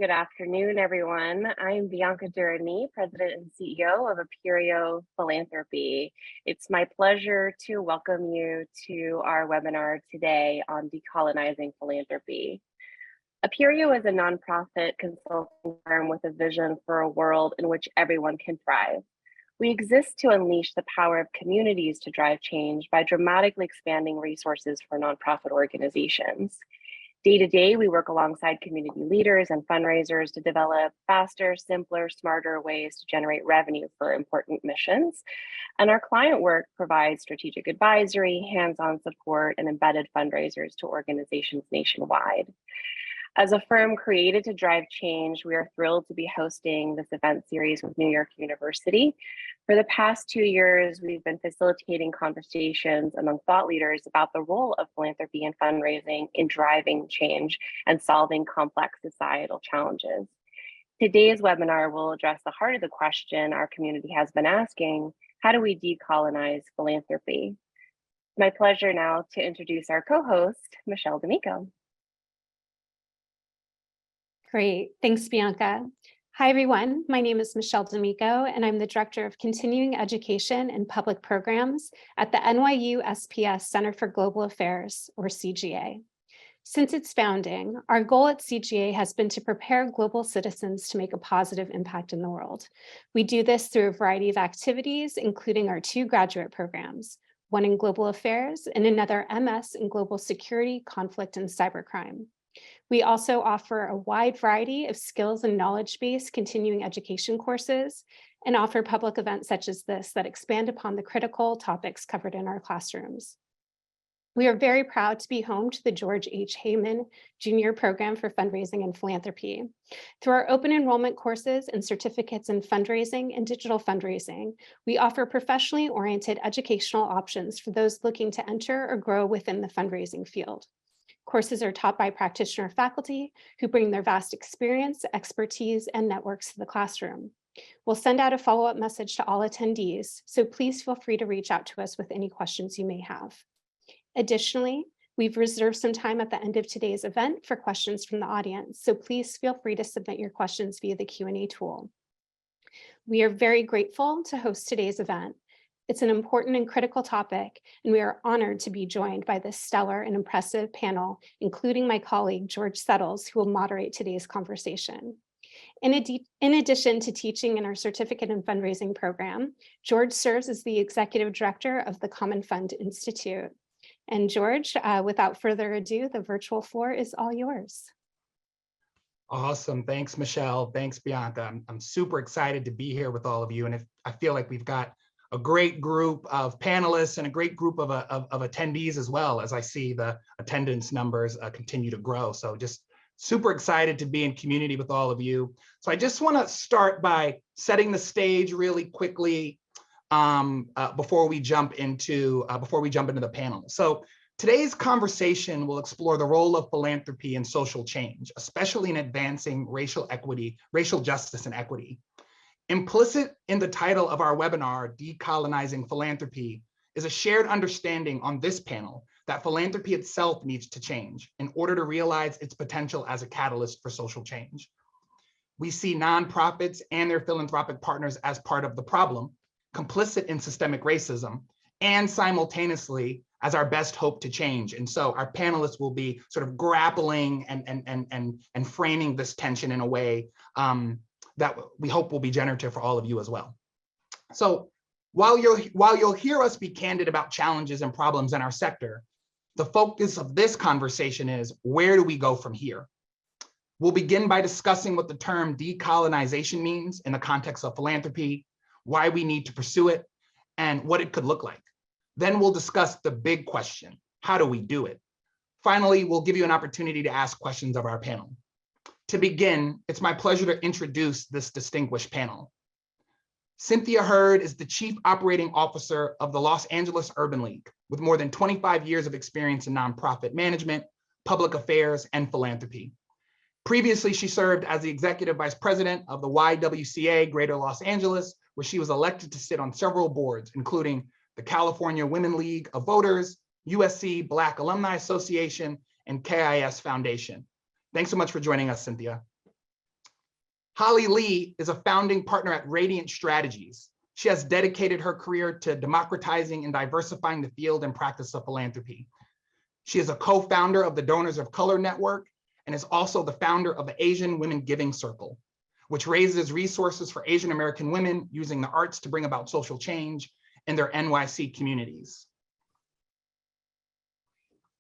Good afternoon, everyone. I'm Bianca Durrani, President and CEO of Redistributes Philanthropy. It's my pleasure to welcome you to our webinar today on decolonizing philanthropy. Aperio is a nonprofit consulting firm with a vision for a world in which everyone can thrive. We exist to unleash the power of communities to drive change by dramatically expanding resources for nonprofit organizations. Day to day, we work alongside community leaders and fundraisers to develop faster, simpler, smarter ways to generate revenue for important missions. And our client work provides strategic advisory, hands-on support, and embedded fundraisers to organizations nationwide. As a firm created to drive change, we are thrilled to be hosting this event series with New York University. For the past 2 years, we've been facilitating conversations among thought leaders about the role of philanthropy and fundraising in driving change and solving complex societal challenges. Today's webinar will address the heart of the question our community has been asking: how do we decolonize philanthropy? It's my pleasure now to introduce our co-host, Michelle D'Amico. Great, thanks, Bianca. Hi, everyone. My name is Michelle D'Amico, and I'm the Director of Continuing Education and Public Programs at the NYU SPS Center for Global Affairs, or CGA. Since its founding, our goal at CGA has been to prepare global citizens to make a positive impact in the world. We do this through a variety of activities, including our 2 graduate programs, one in Global Affairs and another MS in Global Security, Conflict, and Cybercrime. We also offer a wide variety of skills and knowledge-based continuing education courses and offer public events such as this that expand upon the critical topics covered in our classrooms. We are very proud to be home to the George H. Heyman Junior Program for Fundraising and Philanthropy. Through our open enrollment courses and certificates in fundraising and digital fundraising, we offer professionally oriented educational options for those looking to enter or grow within the fundraising field. Courses are taught by practitioner faculty who bring their vast experience, expertise, and networks to the classroom. We'll send out a follow-up message to all attendees, so please feel free to reach out to us with any questions you may have. Additionally, we've reserved some time at the end of today's event for questions from the audience, so please feel free to submit your questions via the Q&A tool. We are very grateful to host today's event. It's an important and critical topic, and we are honored to be joined by this stellar and impressive panel, including my colleague, George Settles, who will moderate today's conversation. In addition to teaching in our certificate in fundraising program, George serves as the executive director of the Common Fund Institute. And George, without further ado, the virtual floor is all yours. Awesome. Thanks, Michelle. Thanks, Bianca. I'm super excited to be here with all of you. And I feel like we've got a great group of panelists and a great group of attendees as well, as I see the attendance numbers continue to grow. So just super excited to be in community with all of you. So I just want to start by setting the stage really quickly before we jump into the panel. So today's conversation will explore the role of philanthropy in social change, especially in advancing racial equity, racial justice and equity. Implicit in the title of our webinar, Decolonizing Philanthropy, is a shared understanding on this panel that philanthropy itself needs to change in order to realize its potential as a catalyst for social change. We see nonprofits and their philanthropic partners as part of the problem, complicit in systemic racism, and simultaneously as our best hope to change. And so our panelists will be sort of grappling and framing this tension in a way that we hope will be generative for all of you as well. So while you'll hear us be candid about challenges and problems in our sector, the focus of this conversation is, where do we go from here? We'll begin by discussing what the term decolonization means in the context of philanthropy, why we need to pursue it, and what it could look like. Then we'll discuss the big question: how do we do it? Finally, we'll give you an opportunity to ask questions of our panel. To begin, it's my pleasure to introduce this distinguished panel. Cynthia Hurd is the Chief Operating Officer of the Los Angeles Urban League, with more than 25 years of experience in nonprofit management, public affairs, and philanthropy. Previously, she served as the Executive Vice President of the YWCA Greater Los Angeles, where she was elected to sit on several boards, including the California Women League of Voters, USC Black Alumni Association, and KIS Foundation. Thanks so much for joining us, Cynthia. Holly Lee is a founding partner at Radiant Strategies. She has dedicated her career to democratizing and diversifying the field and practice of philanthropy. She is a co-founder of the Donors of Color Network and is also the founder of the Asian Women Giving Circle, which raises resources for Asian American women using the arts to bring about social change in their NYC communities.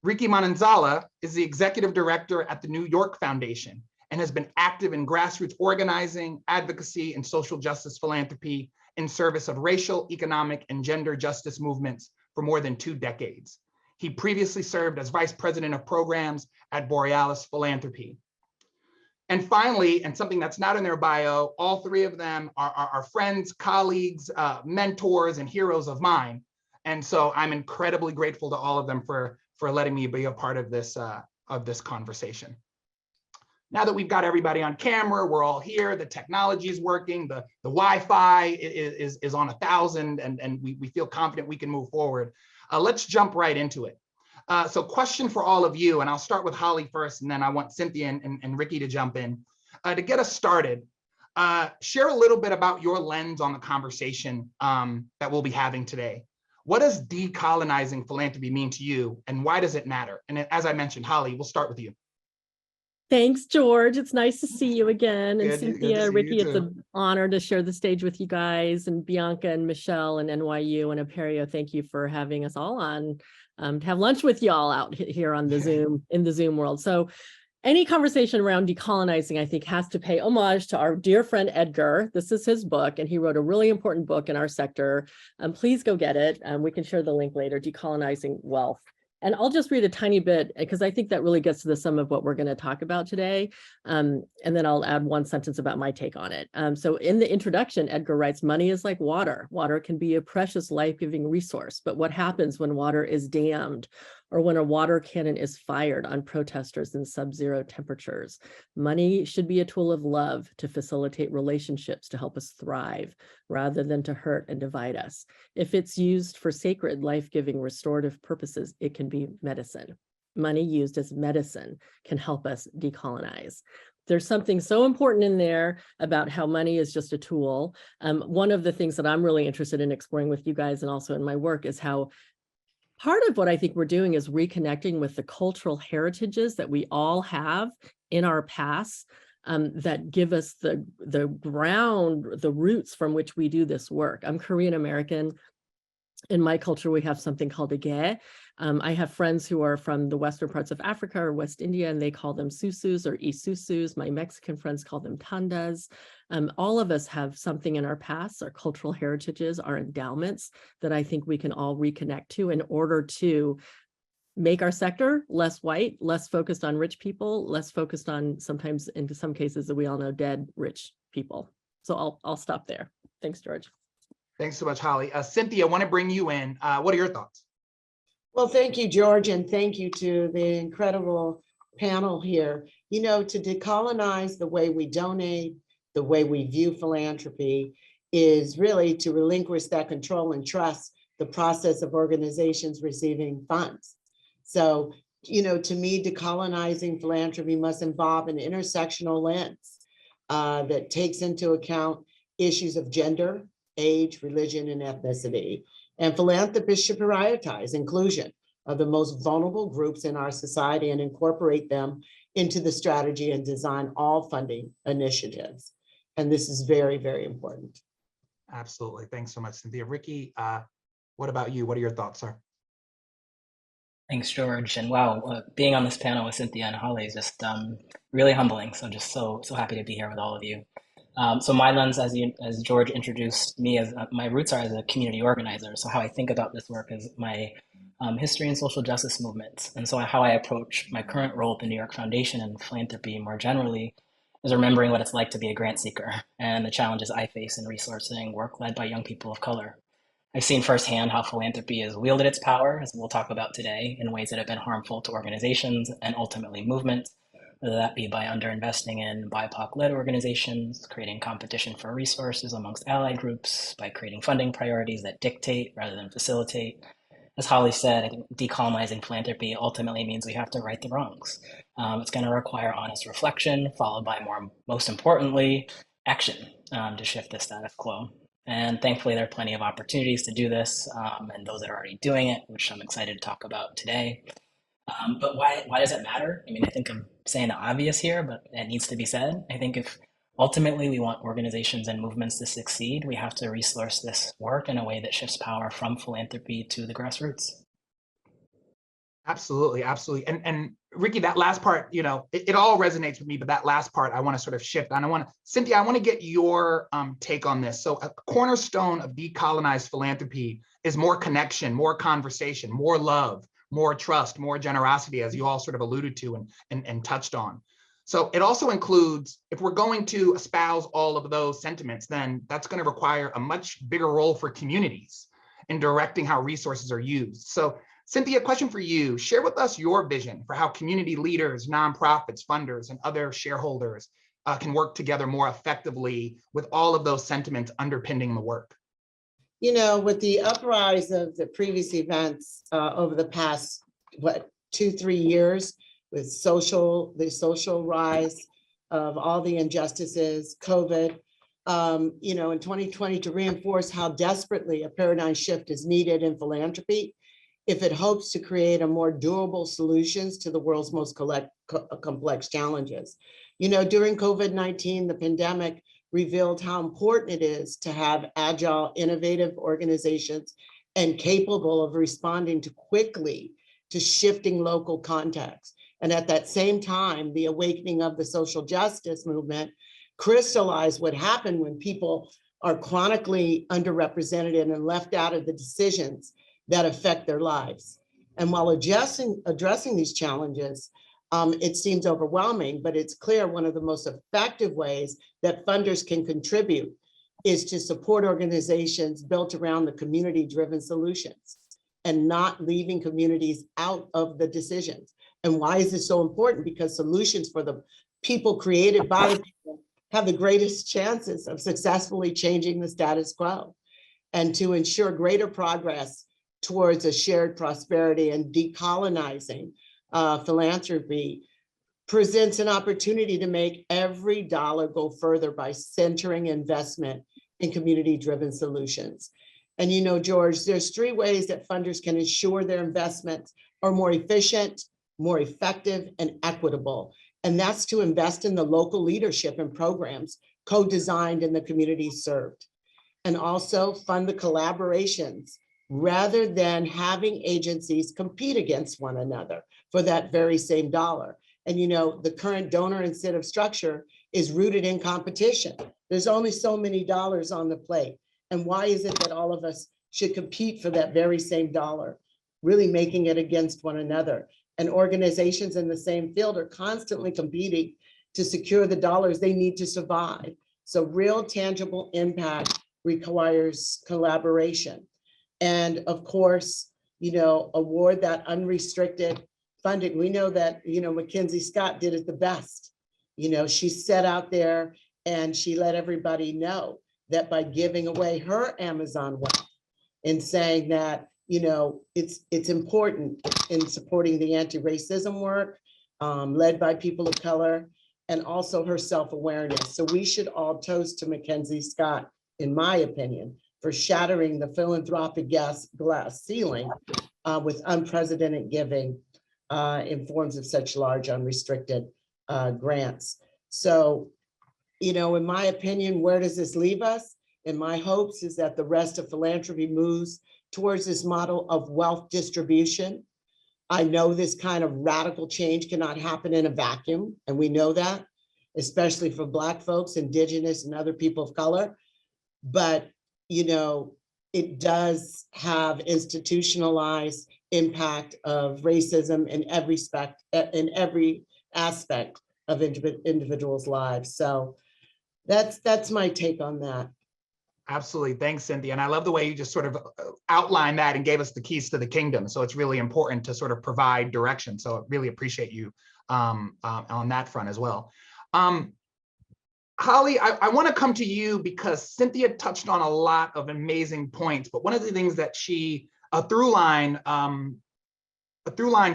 Ricky Mananzala is the executive director at the New York Foundation and has been active in grassroots organizing, advocacy, and social justice philanthropy in service of racial, economic, and gender justice movements for more than 2 decades. He previously served as vice president of programs at Borealis Philanthropy. And finally, and something that's not in their bio, all 3 of them are friends, colleagues, mentors, and heroes of mine. And so I'm incredibly grateful to all of them for letting me be a part of this conversation. Now that we've got everybody on camera, we're all here, the technology is working, the Wi-Fi is on 1,000, and we feel confident we can move forward. Let's jump right into it. So question for all of you, and I'll start with Holly first, and then I want Cynthia and Ricky to jump in. To get us started, share a little bit about your lens on the conversation that we'll be having today. What does decolonizing philanthropy mean to you, and why does it matter? And as I mentioned, Holly, we'll start with you. Thanks, George. It's nice to see you again. And Good to Cynthia, see Ricky, you it's an honor to share the stage with you guys, and Bianca and Michelle and NYU and Apereo. Thank you for having us all on to have lunch with y'all out here on the Zoom, in the Zoom world. So any conversation around decolonizing, I think, has to pay homage to our dear friend Edgar. This is his book, and he wrote a really important book in our sector. Please go get it. We can share the link later, Decolonizing Wealth. And I'll just read a tiny bit because I think that really gets to the sum of what we're going to talk about today. And then I'll add one sentence about my take on it. So in the introduction, Edgar writes, money is like water. Water can be a precious life-giving resource, but what happens when water is dammed or when a water cannon is fired on protesters in sub-zero temperatures? Money should be a tool of love to facilitate relationships, to help us thrive, rather than to hurt and divide us. If it's used for sacred, life-giving, restorative purposes, it can be medicine. Money used as medicine can help us decolonize. There's something so important in there about how money is just a tool. One of the things that I'm really interested in exploring with you guys and also in my work is how part of what I think we're doing is reconnecting with the cultural heritages that we all have in our past that give us the ground, the roots from which we do this work. I'm Korean American. In my culture, we have something called a ge. I have friends who are from the western parts of Africa or West India, and they call them susus or isusus. My Mexican friends call them tandas. All of us have something in our past, our cultural heritages, our endowments that I think we can all reconnect to in order to make our sector less white, less focused on rich people, less focused on sometimes, in some cases that we all know, dead rich people. So I'll stop there. Thanks, George. Thanks so much, Holly. Cynthia, I want to bring you in. What are your thoughts? Well, thank you, George, and thank you to the incredible panel here. You know, to decolonize the way we donate, the way we view philanthropy is really to relinquish that control and trust the process of organizations receiving funds. So, you know, to me, decolonizing philanthropy must involve an intersectional lens that takes into account issues of gender, age, religion, and ethnicity. And philanthropists should prioritize inclusion of the most vulnerable groups in our society and incorporate them into the strategy and design all funding initiatives. And this is very, very important. Absolutely. Thanks so much, Cynthia. Ricky, what about you? What are your thoughts, sir? Thanks, George. And wow, being on this panel with Cynthia and Holly is just really humbling. So just so happy to be here with all of you. So my lens, as George introduced me, as my roots are as a community organizer. So how I think about this work is my history in social justice movements. And so how I approach my current role at the New York Foundation and philanthropy more generally is remembering what it's like to be a grant seeker and the challenges I face in resourcing work led by young people of color. I've seen firsthand how philanthropy has wielded its power, as we'll talk about today, in ways that have been harmful to organizations and ultimately movements, whether that be by underinvesting in BIPOC-led organizations, creating competition for resources amongst allied groups, by creating funding priorities that dictate rather than facilitate. As Holly said, I think decolonizing philanthropy ultimately means we have to right the wrongs. It's going to require honest reflection, followed by most importantly, action to shift the status quo. And thankfully, there are plenty of opportunities to do this, and those that are already doing it, which I'm excited to talk about today. But why does it matter? I mean, I think I'm saying the obvious here, but it needs to be said. I think if ultimately we want organizations and movements to succeed, we have to resource this work in a way that shifts power from philanthropy to the grassroots. Absolutely, absolutely. And Ricky, that last part, it all resonates with me, but that last part I want to sort of shift on. Cynthia, I want to get your take on this. So a cornerstone of decolonized philanthropy is more connection, more conversation, more love, more trust, more generosity, as you all sort of alluded to and touched on. So it also includes, if we're going to espouse all of those sentiments, then that's going to require a much bigger role for communities in directing how resources are used. So Cynthia, question for you. Share with us your vision for how community leaders, nonprofits, funders, and other shareholders can work together more effectively with all of those sentiments underpinning the work. With the uprise of the previous events over the past, 2-3 years, with the social rise of all the injustices, COVID, in 2020, to reinforce how desperately a paradigm shift is needed in philanthropy, if it hopes to create a more durable solutions to the world's most complex challenges. During COVID-19, the pandemic revealed how important it is to have agile, innovative organizations and capable of responding quickly to shifting local contexts. And at that same time, the awakening of the social justice movement crystallized what happened when people are chronically underrepresented and left out of the decisions that affect their lives. And while addressing these challenges, it seems overwhelming, but it's clear one of the most effective ways that funders can contribute is to support organizations built around the community-driven solutions and not leaving communities out of the decisions. And why is this so important? Because solutions for the people created by the people have the greatest chances of successfully changing the status quo. And to ensure greater progress towards a shared prosperity and decolonizing philanthropy presents an opportunity to make every dollar go further by centering investment in community-driven solutions. And George, there's 3 ways that funders can ensure their investments are more efficient, more effective, and equitable. And that's to invest in the local leadership and programs co-designed in the communities served. And also fund the collaborations rather than having agencies compete against one another for that very same dollar. And the current donor incentive structure is rooted in competition. There's only so many dollars on the plate. And why is it that all of us should compete for that very same dollar, really making it against one another? And organizations in the same field are constantly competing to secure the dollars they need to survive. So real tangible impact requires collaboration. And of course, award that unrestricted funding. We know that, Mackenzie Scott did it the best. She set out there and she let everybody know that by giving away her Amazon wealth and saying that, it's important in supporting the anti-racism work led by people of color, and also her self-awareness. So we should all toast to Mackenzie Scott, in my opinion, for shattering the philanthropic glass ceiling with unprecedented giving in forms of such large unrestricted grants. So, in my opinion, where does this leave us? And my hopes is that the rest of philanthropy moves towards this model of wealth distribution. I know this kind of radical change cannot happen in a vacuum, and we know that, especially for Black folks, Indigenous, and other people of color. But it does have institutionalized impact of racism in every aspect of individuals' lives. So that's my take on that. Absolutely. Thanks, Cynthia. And I love the way you just sort of outlined that and gave us the keys to the kingdom. So it's really important to sort of provide direction. So I really appreciate you on that front as well. Holly, I want to come to you because Cynthia touched on a lot of amazing points, but one of the things that a through line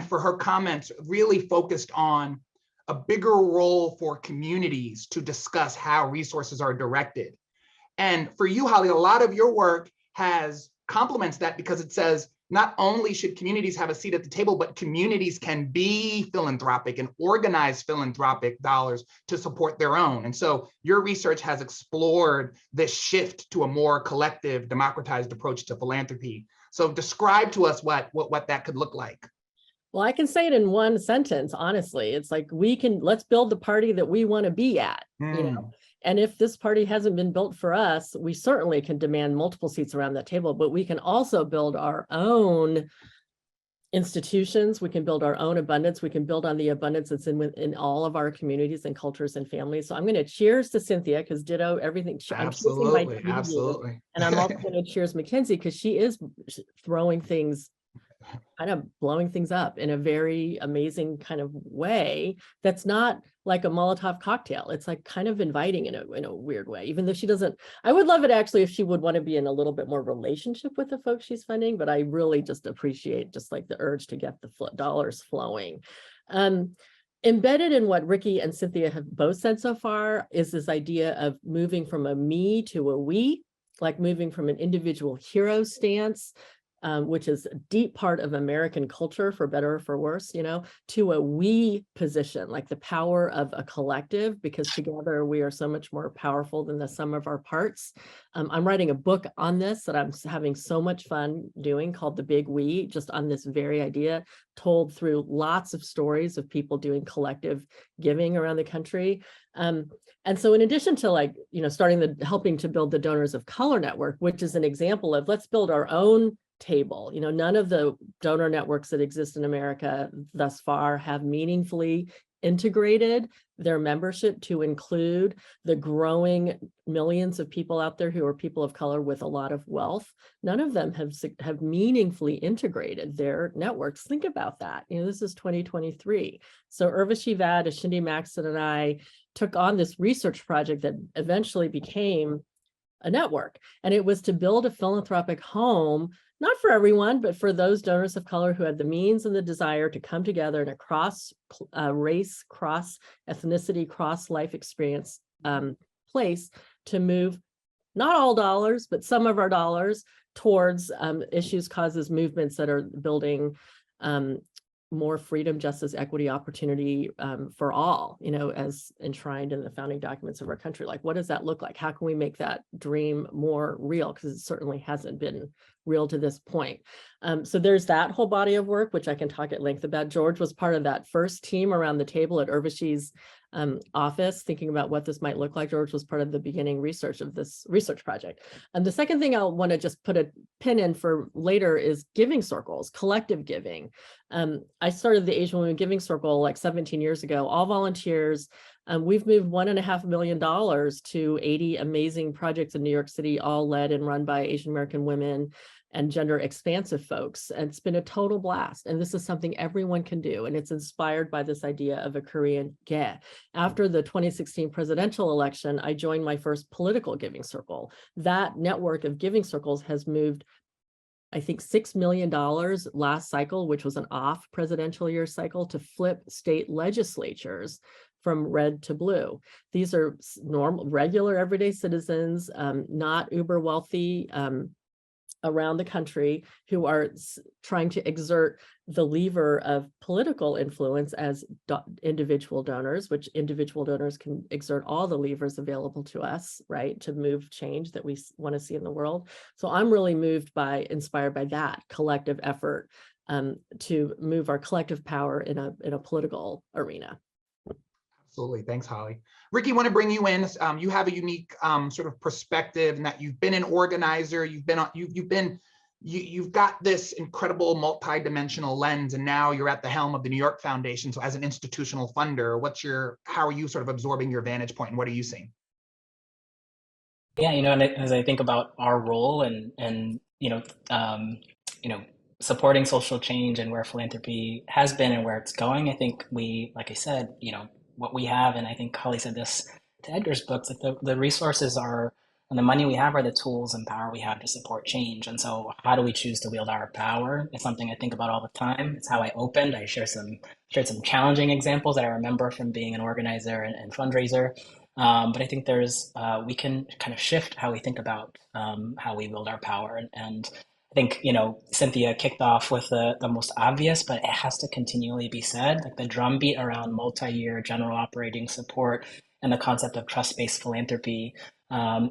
for her comments really focused on a bigger role for communities to discuss how resources are directed. And for you, Holly, a lot of your work has complements that, because it says not only should communities have a seat at the table, but communities can be philanthropic and organize philanthropic dollars to support their own. And so your research has explored this shift to a more collective, democratized approach to philanthropy. So describe to us what that could look like. Well, I can say it in one sentence, honestly. It's like, let's build the party that we want to be at, you know? And if this party hasn't been built for us, we certainly can demand multiple seats around that table, but we can also build our own institutions. We can build our own abundance. We can build on the abundance that's in all of our communities and cultures and families. So I'm going to cheers to Cynthia, because ditto everything. Absolutely, absolutely. And I'm also going to cheers Mackenzie, because she is throwing things, kind of blowing things up in a very amazing kind of way that's not like a Molotov cocktail. It's like kind of inviting in a weird way, even though she doesn't. I would love it actually if she would want to be in a little bit more relationship with the folks she's funding, but I really just appreciate just like the urge to get the dollars flowing. Embedded in what Ricky and Cynthia have both said so far is this idea of moving from a me to a we, like moving from an individual hero stance, which is a deep part of American culture, for better or for worse, you know, to a we position, like the power of a collective, because together we are so much more powerful than the sum of our parts. I'm writing a book on this that I'm having so much fun doing, called The Big We, just on this very idea, told through lots of stories of people doing collective giving around the country. And so in addition to, like, you know, helping to build the Donors of Color Network, which is an example of let's build our own table. You know, none of the donor networks that exist in America thus far have meaningfully integrated their membership to include the growing millions of people out there who are people of color with a lot of wealth. None of them have meaningfully integrated their networks. Think about that. You know, this is 2023. So Urvashi Vad, Ashindi Maxson, and I took on this research project that eventually became a network. And it was to build a philanthropic home, not for everyone, but for those donors of color who had the means and the desire to come together in a cross race, cross ethnicity, cross life experience place to move not all dollars, but some of our dollars towards issues, causes, movements that are building more freedom, justice, equity, opportunity for all, you know, as enshrined in the founding documents of our country. Like, what does that look like? How can we make that dream more real? Because it certainly hasn't been real to this point. So there's that whole body of work, which I can talk at length about. George was part of that first team around the table at Urvashi's office, thinking about what this might look like. George was part of the beginning research of this research project. And the second thing I'll want to just put a pin in for later is giving circles, collective giving. I started the Asian Women Giving Circle like 17 years ago, all volunteers. We've moved $1.5 million to 80 amazing projects in New York City, all led and run by Asian American women and gender expansive folks. And it's been a total blast. And this is something everyone can do. And it's inspired by this idea of a Korean ge. After the 2016 presidential election, I joined my first political giving circle. That network of giving circles has moved, I think, $6 million last cycle, which was an off presidential year cycle, to flip state legislatures from red to blue. These are normal, regular, everyday citizens, not uber wealthy, around the country, who are trying to exert the lever of political influence as individual donors, which individual donors can exert all the levers available to us, right, to move change that we want to see in the world. So I'm really inspired by that collective effort to move our collective power in a political arena. Absolutely. Thanks, Holly. Ricky, I want to bring you in. You have a unique sort of perspective in that you've been an organizer. You've got this incredible multi-dimensional lens, and now you're at the helm of the New York Foundation. So as an institutional funder, how are you sort of absorbing your vantage point, and what are you seeing? Yeah, and as I think about our role and supporting social change and where philanthropy has been and where it's going, I think like I said, what we have, and I think Holly said this to Edgar's books, like the resources are And the money we have are the tools and power we have to support change. And so how do we choose to wield our power? It's something I think about all the time. It's how I opened. I shared some challenging examples that I remember from being an organizer and fundraiser. But I think we can kind of shift how we think about how we wield our power. And I think, Cynthia kicked off with the most obvious, but it has to continually be said, like the drumbeat around multi-year general operating support and the concept of trust-based philanthropy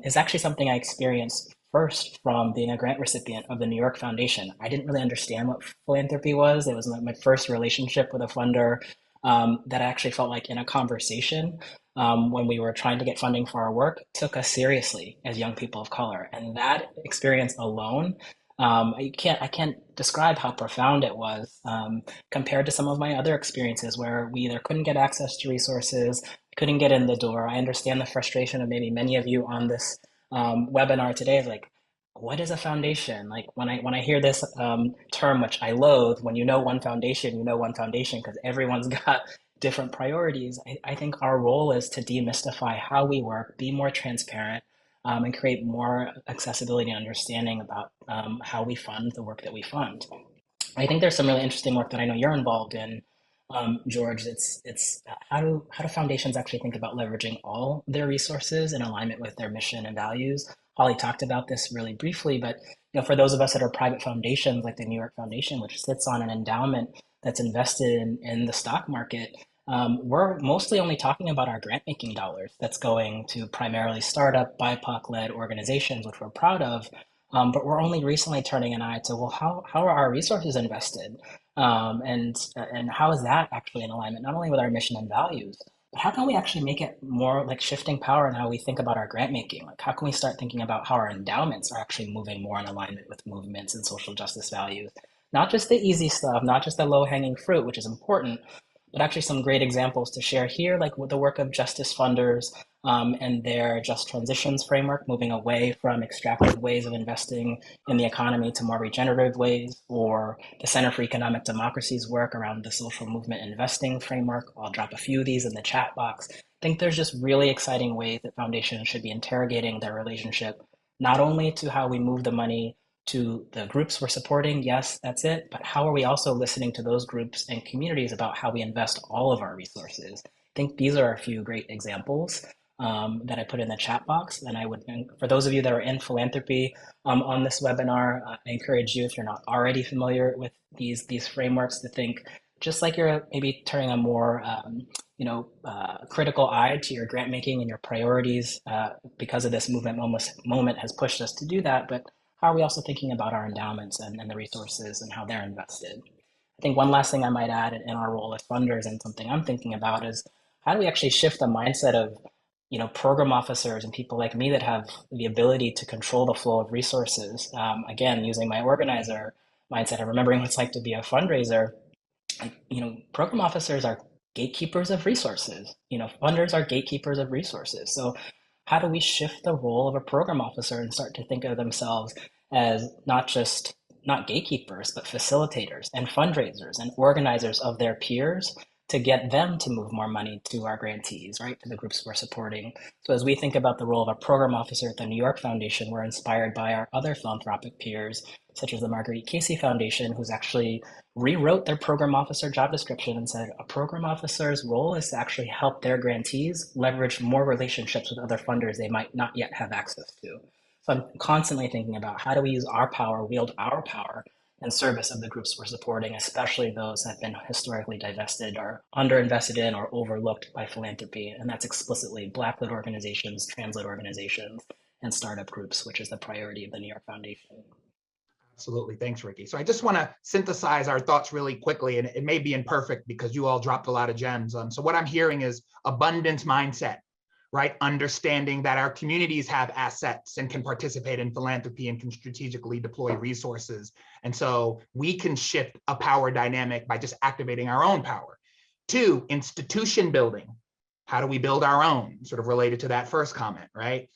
is actually something I experienced first from being a grant recipient of the New York Foundation. I didn't really understand what philanthropy was. It was my first relationship with a funder that I actually felt like in a conversation when we were trying to get funding for our work took us seriously as young people of color. And that experience alone, I can't describe how profound it was compared to some of my other experiences where we either couldn't get access to resources, couldn't get in the door. I understand the frustration of maybe many of you on this webinar today. Is like, what is a foundation? Like when I hear this term, which I loathe, when you know one foundation, because everyone's got different priorities. I think our role is to demystify how we work, be more transparent, and create more accessibility and understanding about how we fund the work that we fund. I think there's some really interesting work that I know you're involved in, George. It's how do foundations actually think about leveraging all their resources in alignment with their mission and values? Holly talked about this really briefly, but for those of us that are private foundations, like the New York Foundation, which sits on an endowment that's invested in the stock market, we're mostly only talking about our grant making dollars that's going to primarily startup BIPOC-led organizations, which we're proud of. But we're only recently turning an eye to, well, how are our resources invested? And how is that actually in alignment, not only with our mission and values, but how can we actually make it more like shifting power in how we think about our grant making? Like, how can we start thinking about how our endowments are actually moving more in alignment with movements and social justice values? Not just the easy stuff, not just the low hanging fruit, which is important, but actually some great examples to share here, like with the work of justice funders and their just transitions framework, moving away from extractive ways of investing in the economy to more regenerative ways, or the Center for Economic Democracy's work around the social movement investing framework. I'll drop a few of these in the chat box. I think there's just really exciting ways that foundations should be interrogating their relationship, not only to how we move the money to the groups we're supporting, yes, that's it, but how are we also listening to those groups and communities about how we invest all of our resources? I think these are a few great examples that I put in the chat box. And for those of you that are in philanthropy on this webinar, I encourage you, if you're not already familiar with these frameworks, to think just like you're maybe turning a more critical eye to your grant making and your priorities because of this moment has pushed us to do that. But how are we also thinking about our endowments and the resources and how they're invested? I think one last thing I might add in our role as funders, and something I'm thinking about, is how do we actually shift the mindset of program officers and people like me that have the ability to control the flow of resources. Again, using my organizer mindset and remembering what it's like to be a fundraiser. Program officers are gatekeepers of resources. Funders are gatekeepers of resources. So how do we shift the role of a program officer and start to think of themselves as not gatekeepers, but facilitators and fundraisers and organizers of their peers to get them to move more money to our grantees, right, to the groups we're supporting. So as we think about the role of a program officer at the New York Foundation, we're inspired by our other philanthropic peers, such as the Marguerite Casey Foundation, who's actually rewrote their program officer job description and said a program officer's role is to actually help their grantees leverage more relationships with other funders they might not yet have access to. So I'm constantly thinking about how do we use our power, wield our power in service of the groups we're supporting, especially those that have been historically divested or underinvested in or overlooked by philanthropy. And that's explicitly Black-led organizations, trans-led organizations, and startup groups, which is the priority of the New York Foundation. Absolutely. Thanks, Ricky. So I just want to synthesize our thoughts really quickly, and it may be imperfect because you all dropped a lot of gems. So what I'm hearing is abundance mindset, right? Understanding that our communities have assets and can participate in philanthropy and can strategically deploy resources. And so we can shift a power dynamic by just activating our own power. 2, institution building. How do we build our own? Sort of related to that first comment, right?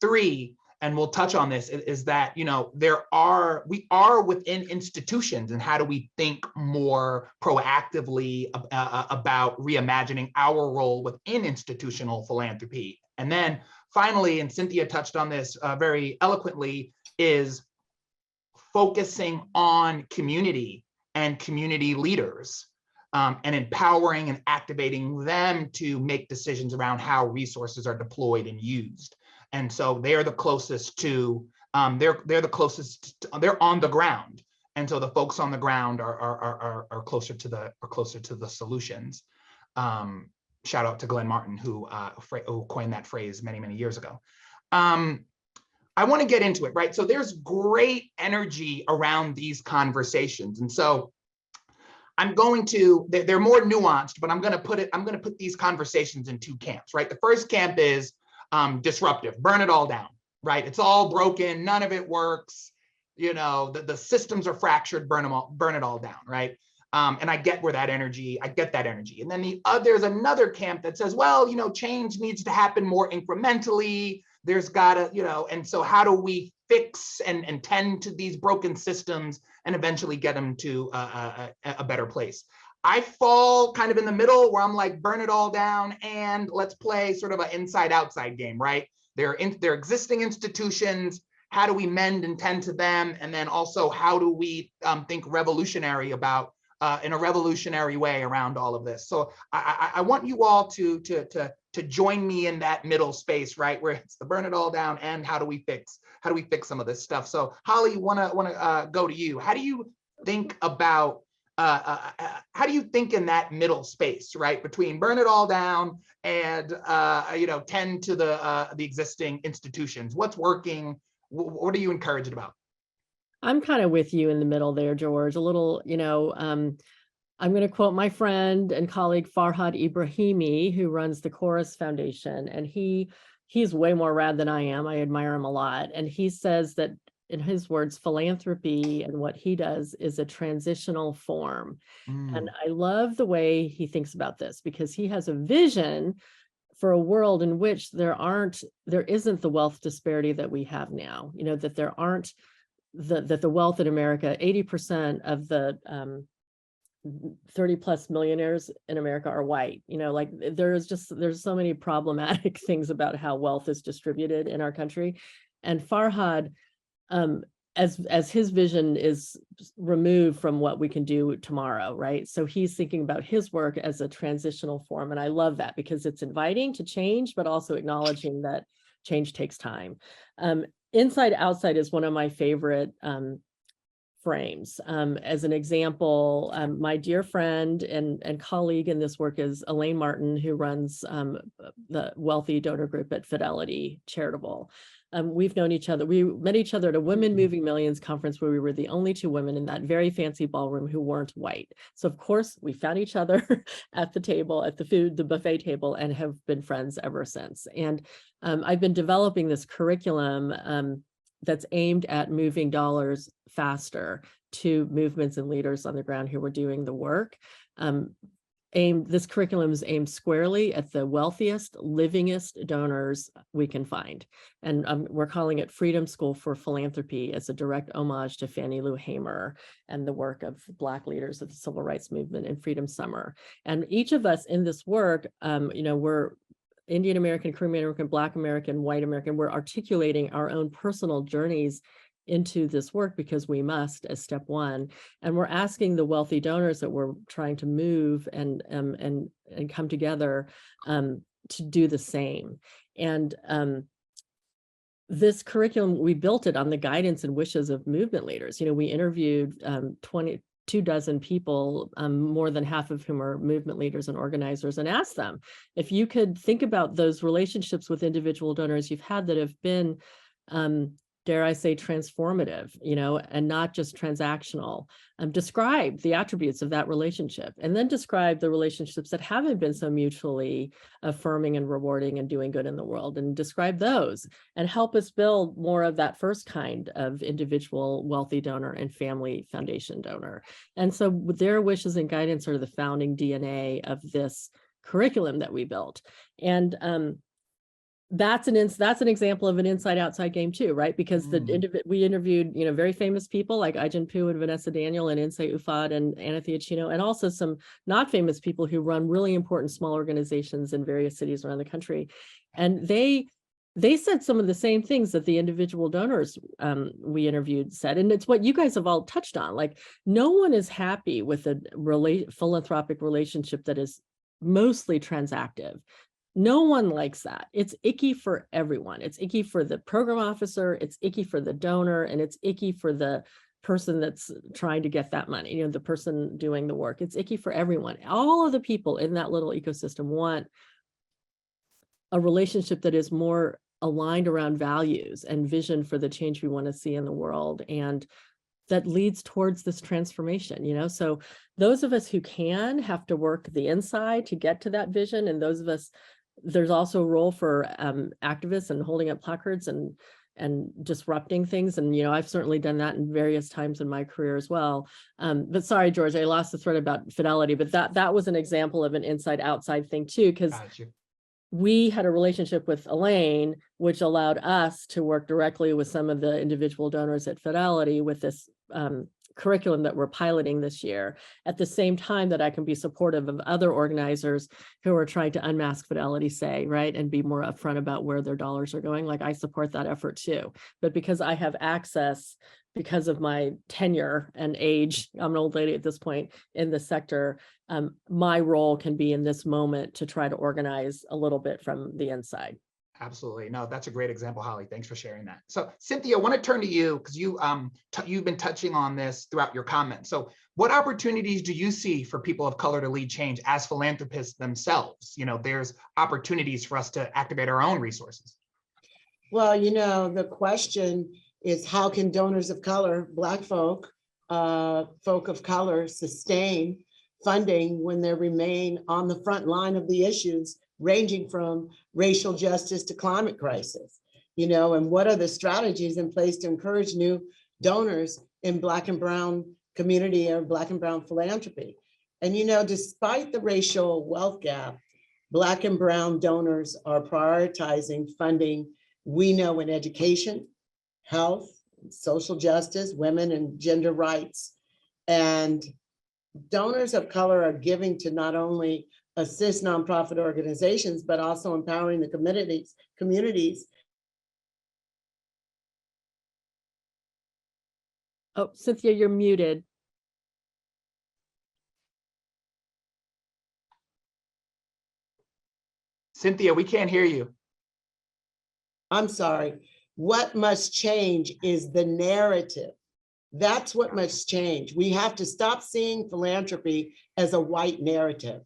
3, and we'll touch on this, is that, we are within institutions, and how do we think more proactively about reimagining our role within institutional philanthropy And then finally, and Cynthia touched on this very eloquently, is focusing on community and community leaders, and empowering and activating them to make decisions around how resources are deployed and used. And so they're the closest to, they're on the ground. And so the folks on the ground are closer to the solutions. Shout out to Glenn Martin, who coined that phrase many, many years ago. I want to get into it, right? So there's great energy around these conversations. And so I'm going to, they're more nuanced, but I'm going to put these conversations in two camps, right? The first camp is disruptive, burn it all down, right? It's all broken, none of it works. You know, the systems are fractured, burn it all down, right? And I get that energy. And then there's another camp that says, well, you know, change needs to happen more incrementally. There's gotta, you know, and so how do we fix and tend to these broken systems and eventually get them to a better place? I fall kind of in the middle where I'm like, burn it all down and let's play sort of an inside-outside game, right? They're existing institutions. How do we mend and tend to them? And then also, how do we think revolutionary about in a revolutionary way around all of this? So I want you all to join me in that middle space, right, where it's the burn it all down and how do we fix some of this stuff. So Holly, wanna go to you. How do you think about how do you think in that middle space, right, between burn it all down and you know, tend to the existing institutions? What's working? What are you encouraged about? I'm kind of with you in the middle there, George. A little, you know, I'm going to quote my friend and colleague Farhad Ibrahimi, who runs the Chorus Foundation, and he's way more rad than I am. I admire him a lot, and he says that, in his words, philanthropy and what he does is a transitional form. And I love the way he thinks about this, because he has a vision for a world in which there isn't the wealth disparity that we have now. You know, that there aren't that the wealth in America, 80% of the 30 plus millionaires in America are white. You know, like there's so many problematic things about how wealth is distributed in our country. And Farhad, as his vision is removed from what we can do tomorrow, right? So he's thinking about his work as a transitional form. And I love that, because it's inviting to change, but also acknowledging that change takes time. Inside outside is one of my favorite frames. As an example, my dear friend and colleague in this work is Elaine Martin, who runs the wealthy donor group at Fidelity Charitable. We've known each other. We met each other at a Women Moving Millions conference where we were the only two women in that very fancy ballroom who weren't white. So of course we found each other at the table, at the buffet table, and have been friends ever since. And I've been developing this curriculum that's aimed at moving dollars faster to movements and leaders on the ground who were doing the work. This curriculum is aimed squarely at the wealthiest, livingest donors we can find. And we're calling it Freedom School for Philanthropy as a direct homage to Fannie Lou Hamer and the work of Black leaders of the Civil Rights Movement and Freedom Summer. And each of us in this work, you know, we're Indian American, Korean American, Black American, White American, we're articulating our own personal journeys into this work because we must, as step one. And we're asking the wealthy donors that we're trying to move and come together to do the same. And this curriculum, we built it on the guidance and wishes of movement leaders. You know, we interviewed 24 people, more than half of whom are movement leaders and organizers, and asked them, if you could think about those relationships with individual donors you've had that have been, dare I say, transformative, you know, and not just transactional. Describe the attributes of that relationship, and then describe the relationships that haven't been so mutually affirming and rewarding and doing good in the world, and describe those, and help us build more of that first kind of individual wealthy donor and family foundation donor. And so their wishes and guidance are the founding DNA of this curriculum that we built. And that's an example of an inside outside game too, right? Because we interviewed, very famous people like Ai-jen Poo and Vanessa Daniel and Insei Ufad and Anna Theochino, and also some not famous people who run really important small organizations in various cities around the country. And they said some of the same things that the individual donors we interviewed said. And it's what you guys have all touched on. Like, no one is happy with a philanthropic relationship that is mostly transactive. No one likes that. It's icky for everyone. It's icky for the program officer, it's icky for the donor, and it's icky for the person that's trying to get that money, the person doing the work. It's icky for everyone. All of the people in that little ecosystem want a relationship that is more aligned around values and vision for the change we want to see in the world, and that leads towards this transformation, so those of us who can have to work the inside to get to that vision, and those of us, there's also a role for activists and holding up placards and disrupting things. And, I've certainly done that in various times in my career as well. But sorry, George, I lost the thread about fidelity, but that was an example of an inside outside thing too, because we had a relationship with Elaine, which allowed us to work directly with some of the individual donors at Fidelity with this curriculum that we're piloting this year, at the same time that I can be supportive of other organizers who are trying to unmask Fidelity, say, right, and be more upfront about where their dollars are going. Like, I support that effort too. But because I have access, because of my tenure and age, I'm an old lady at this point in the sector, my role can be in this moment to try to organize a little bit from the inside. Absolutely. No, that's a great example, Holly. Thanks for sharing that. So Cynthia, I want to turn to you because you've been touching on this throughout your comments. So what opportunities do you see for people of color to lead change as philanthropists themselves? There's opportunities for us to activate our own resources. Well, the question is, how can donors of color, Black folk, folk of color, sustain funding when they remain on the front line of the issues, ranging from racial justice to climate crisis, and what are the strategies in place to encourage new donors in Black and Brown community or Black and Brown philanthropy? And, despite the racial wealth gap, Black and Brown donors are prioritizing funding we know in education, health, social justice, women and gender rights. And donors of color are giving to not only assist nonprofit organizations, but also empowering the communities. Oh, Cynthia, you're muted. Cynthia, we can't hear you. I'm sorry. What must change is the narrative. That's what must change. We have to stop seeing philanthropy as a white narrative.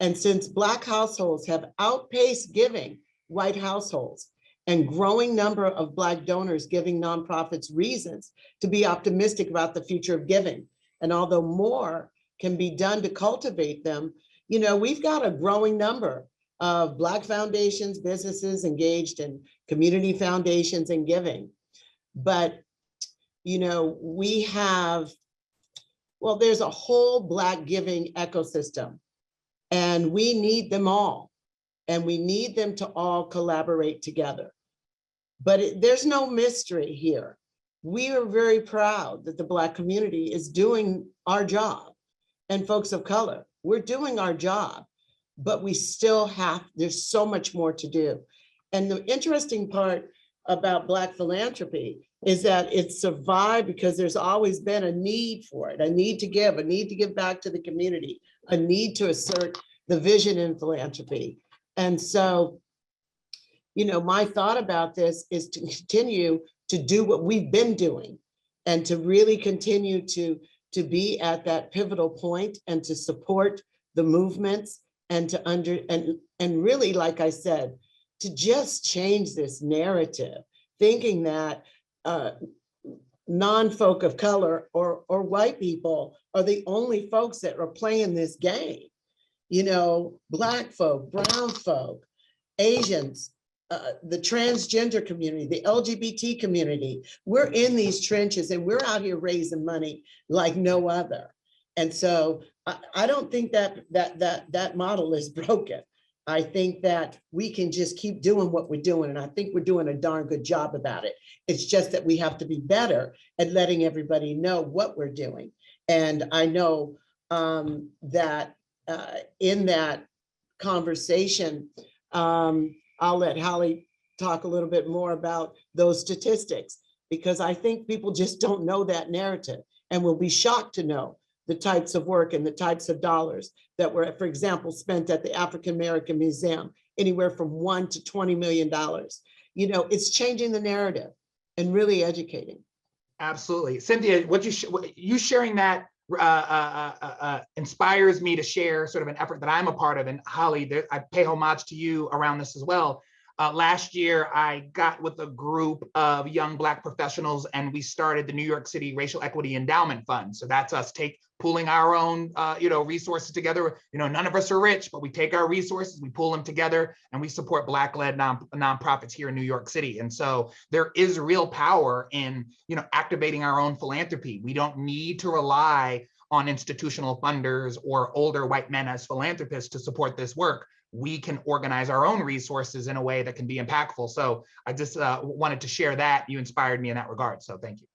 And since Black households have outpaced giving white households, and growing number of Black donors giving nonprofits reasons to be optimistic about the future of giving, and although more can be done to cultivate them, we've got a growing number of Black foundations, businesses engaged in community foundations and giving. But, we have, there's a whole Black giving ecosystem. And we need them all, and we need them to all collaborate together. But there's no mystery here. We are very proud that the Black community is doing our job, and folks of color, we're doing our job, but we still there's so much more to do. And the interesting part about Black philanthropy is that it survived because there's always been a need for it, a need to give back to the community, a need to assert the vision in philanthropy. And so, my thought about this is to continue to do what we've been doing, and to really continue to be at that pivotal point, and to support the movements, and to and really, like I said, to just change this narrative, thinking that non-folk of color or white people are the only folks that are playing this game. Black folk, brown folk, Asians, the transgender community, the LGBT community, we're in these trenches and we're out here raising money like no other. And so I don't think that model is broken. I think that we can just keep doing what we're doing. And I think we're doing a darn good job about it. It's just that we have to be better at letting everybody know what we're doing. And I know that in that conversation, I'll let Holly talk a little bit more about those statistics, because I think people just don't know that narrative and will be shocked to know the types of work and the types of dollars that were, for example, spent at the African American Museum, anywhere from $1 to $20 million. You know, it's changing the narrative and really educating. Absolutely. Cynthia, what you sharing that inspires me to share sort of an effort that I'm a part of. And Holly, I pay homage to you around this as well. Last year, I got with a group of young Black professionals and we started the New York City Racial Equity Endowment Fund. So that's us pooling our own resources together. None of us are rich, but we take our resources, we pool them together, and we support Black-led nonprofits here in New York City. And so there is real power in activating our own philanthropy. We don't need to rely on institutional funders or older white men as philanthropists to support this work. We can organize our own resources in a way that can be impactful. So I just wanted to share that. You inspired me in that regard. So thank you.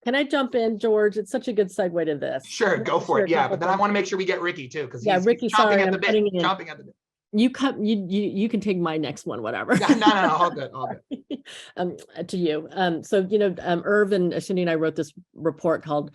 Can I jump in, George? It's such a good segue to this. Sure, go for it. Yeah, but then I want to make sure we get Ricky too, because he's Ricky, chomping sorry, at the I'm bit. putting it in. Chomping at the bit. You can take my next one, whatever. No, all good, all good. To you. Irv and Ashini and I wrote this report called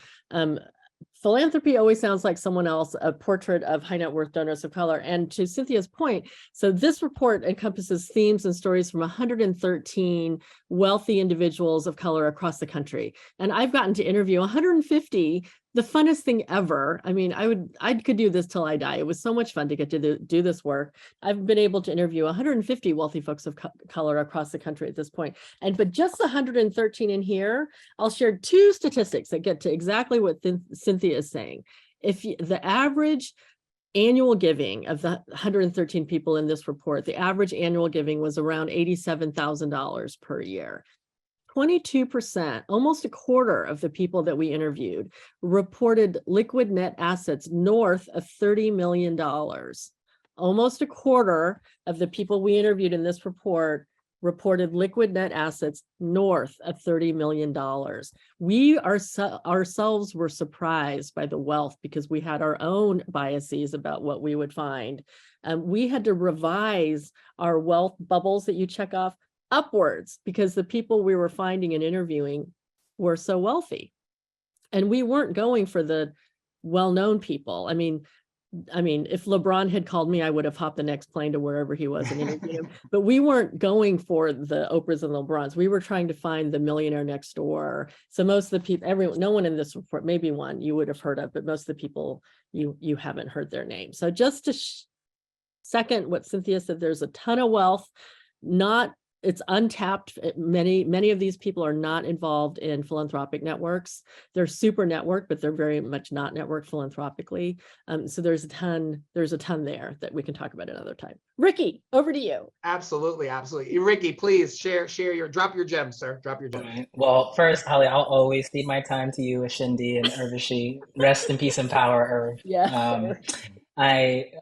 Philanthropy Always Sounds Like Someone Else, a portrait of high net worth donors of color. And to Cynthia's point, so this report encompasses themes and stories from 113 wealthy individuals of color across the country. And I've gotten to interview 150, the funnest thing ever. I mean, I could do this till I die. It was so much fun to get to do this work. I've been able to interview 150 wealthy folks of color across the country at this point. But just the 113 in here, I'll share two statistics that get to exactly what Cynthia is saying. If the average annual giving of the 113 people in this report, the average annual giving was around $87,000 per year. 22%, almost a quarter of the people that we interviewed reported liquid net assets north of $30 million. Almost a quarter of the people we interviewed in this report reported liquid net assets north of $30 million. We ourselves were surprised by the wealth because we had our own biases about what we would find. We had to revise our wealth bubbles that you check off upwards because the people we were finding and interviewing were so wealthy. And we weren't going for the well-known people. I mean, if LeBron had called me, I would have hopped the next plane to wherever he was and interviewed him. But we weren't going for the Oprahs and LeBrons. We were trying to find the millionaire next door. So most of the people, no one in this report, maybe one you would have heard of, but most of the people you haven't heard their name. So just to second what Cynthia said, there's a ton of wealth, it's untapped. Many of these people are not involved in philanthropic networks. They're super networked, but they're very much not networked philanthropically. So there's a ton there that we can talk about another time. Ricky, over to you. Absolutely. Ricky, please share drop your gems, sir. Drop your gems. Right. Well, first, Holly, I'll always cede my time to you, Ashindi and Urvashi. Rest in peace and power, Irv. Yeah. I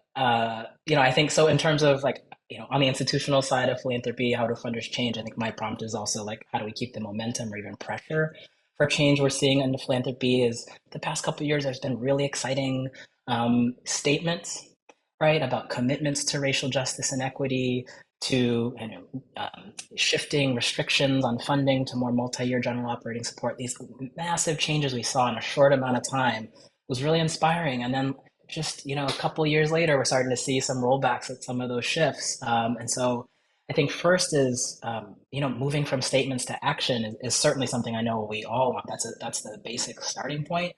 think so in terms of on the institutional side of philanthropy, how do funders change? I think my prompt is also how do we keep the momentum or even pressure for change we're seeing in the philanthropy is the past couple of years, there's been really exciting statements, right, about commitments to racial justice and equity, to shifting restrictions on funding to more multi-year general operating support. These massive changes we saw in a short amount of time was really inspiring. And then just a couple of years later, we're starting to see some rollbacks at some of those shifts. And so I think first is moving from statements to action is certainly something I know we all want. That's the basic starting point.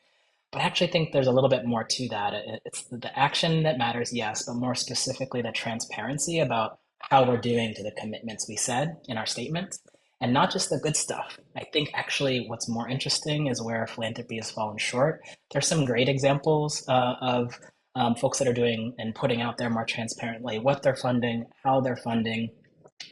But I actually think there's a little bit more to that. It's the action that matters, yes, but more specifically the transparency about how we're doing to the commitments we said in our statement. And not just the good stuff. I think actually what's more interesting is where philanthropy has fallen short. There's some great examples of folks that are doing and putting out there more transparently what they're funding, how they're funding,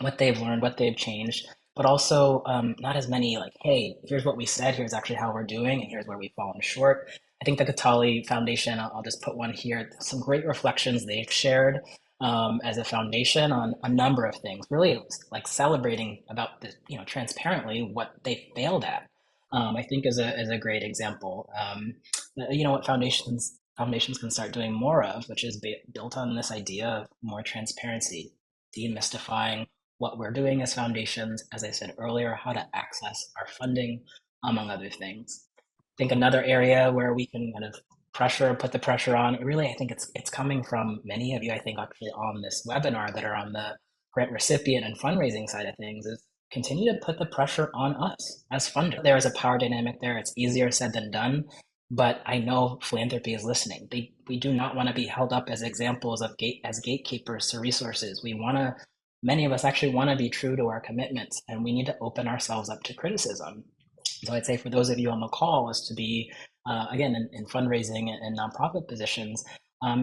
what they've learned, what they've changed, but also not as many hey, here's what we said, here's actually how we're doing, and here's where we've fallen short. I think the Katali Foundation, I'll just put one here, some great reflections they've shared as a foundation on a number of things, really like celebrating about the, transparently what they failed at. I think is a great example. What foundations can start doing more of, which is built on this idea of more transparency, demystifying what we're doing as foundations, as I said earlier, how to access our funding, among other things. I think another area where we can kind of put the pressure on, really, I think it's coming from many of you, I think, actually on this webinar that are on the grant recipient and fundraising side of things, is continue to put the pressure on us as funders. There is a power dynamic there. It's easier said than done, but I know philanthropy is listening. We do not want to be held up as examples of as gatekeepers to resources. Many of us actually want to be true to our commitments, and we need to open ourselves up to criticism. So I'd say for those of you on the call is to be, again, in fundraising and nonprofit positions,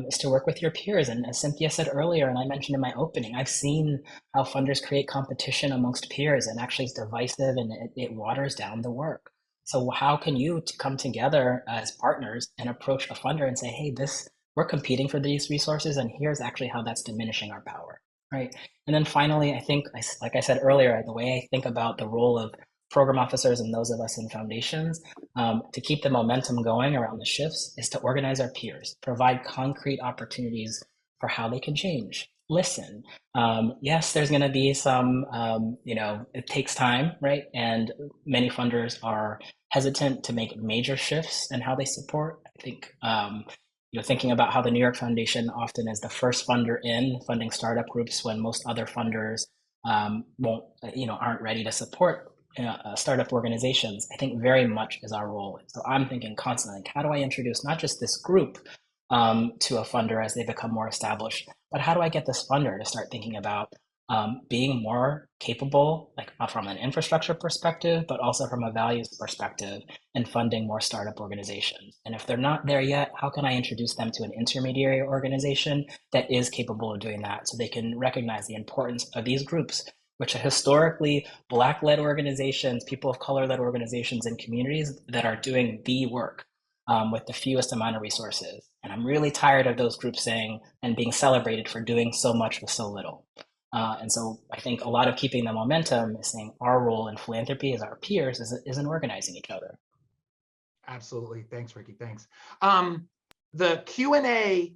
is to work with your peers. And as Cynthia said earlier, and I mentioned in my opening, I've seen how funders create competition amongst peers, and actually it's divisive and it waters down the work. So how can you come together as partners and approach a funder and say, hey, we're competing for these resources, and here's actually how that's diminishing our power, right? And then finally, I think, like I said earlier, the way I think about the role of program officers and those of us in foundations, to keep the momentum going around the shifts, is to organize our peers, provide concrete opportunities for how they can change, listen. Yes, there's going to be some, it takes time, right? And many funders are hesitant to make major shifts in how they support. I think, thinking about how the New York Foundation often is the first funder in funding startup groups when most other funders aren't ready to support startup organizations, I think very much is our role. So I'm thinking constantly, how do I introduce not just this group to a funder as they become more established, but how do I get this funder to start thinking about being more capable, like from an infrastructure perspective, but also from a values perspective, and funding more startup organizations. And if they're not there yet, how can I introduce them to an intermediary organization that is capable of doing that, so they can recognize the importance of these groups, which are historically Black-led organizations, people of color-led organizations, and communities that are doing the work with the fewest amount of resources. And I'm really tired of those groups saying and being celebrated for doing so much with so little. And so I think a lot of keeping the momentum is saying our role in philanthropy as our peers is in organizing each other. Absolutely. Thanks, Ricky. Thanks. The Q&A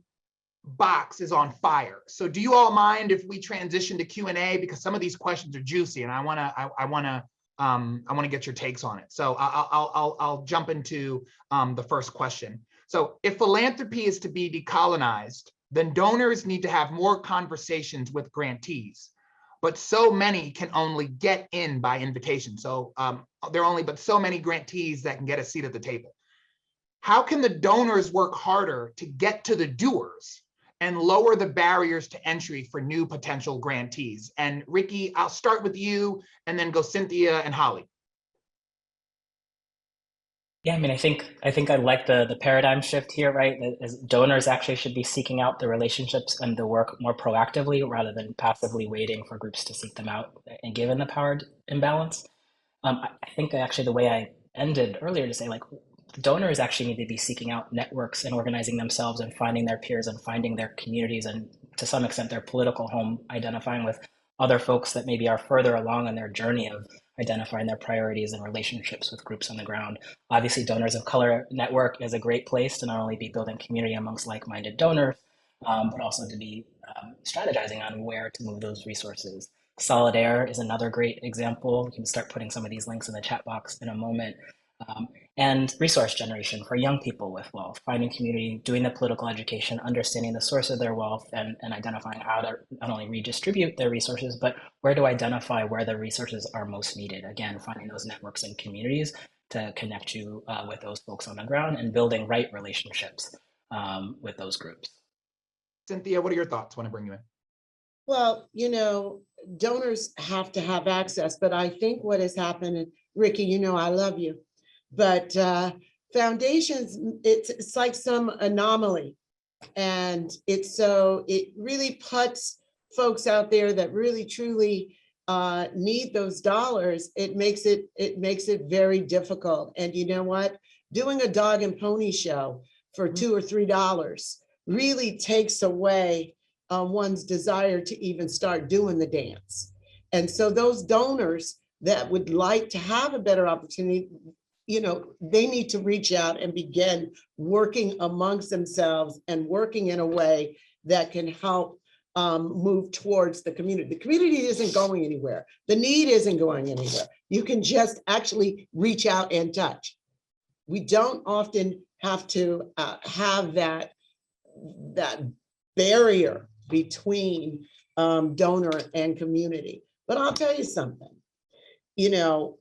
box is on fire. So do you all mind if we transition to Q&A, because some of these questions are juicy and I want to get your takes on it. So I'll jump into the first question. So if philanthropy is to be decolonized, then donors need to have more conversations with grantees, but so many can only get in by invitation. So there are only but so many grantees that can get a seat at the table. How can the donors work harder to get to the doers and lower the barriers to entry for new potential grantees? And Ricky, I'll start with you and then go Cynthia and Holly. Yeah, I mean, I think I like the paradigm shift here, right? As donors actually should be seeking out the relationships and the work more proactively rather than passively waiting for groups to seek them out, and given the power imbalance. I think actually the way I ended earlier to say, like, donors actually need to be seeking out networks and organizing themselves and finding their peers and finding their communities and to some extent their political home, identifying with other folks that maybe are further along on their journey of identifying their priorities and relationships with groups on the ground. Obviously, Donors of Color Network is a great place to not only be building community amongst like-minded donors, but also to be strategizing on where to move those resources. Solidaire is another great example. We can start putting some of these links in the chat box in a moment. And resource generation for young people with wealth, finding community, doing the political education, understanding the source of their wealth, and identifying how to not only redistribute their resources, but where to identify where the resources are most needed. Again, finding those networks and communities to connect you with those folks on the ground and building right relationships with those groups. Cynthia, what are your thoughts when I bring you in? Well, donors have to have access, but I think what has happened, and Ricky, I love you, but foundations, it's like some anomaly. And it really puts folks out there that really truly need those dollars. It makes it very difficult. And you know what? Doing a dog and pony show for $2 or $3 really takes away one's desire to even start doing the dance. And so those donors that would like to have a better opportunity, you know, they need to reach out and begin working amongst themselves and working in a way that can help move towards the community. The community isn't going anywhere. The need isn't going anywhere. You can just actually reach out and touch. We don't often have to have that barrier between donor and community. But I'll tell you something, you know,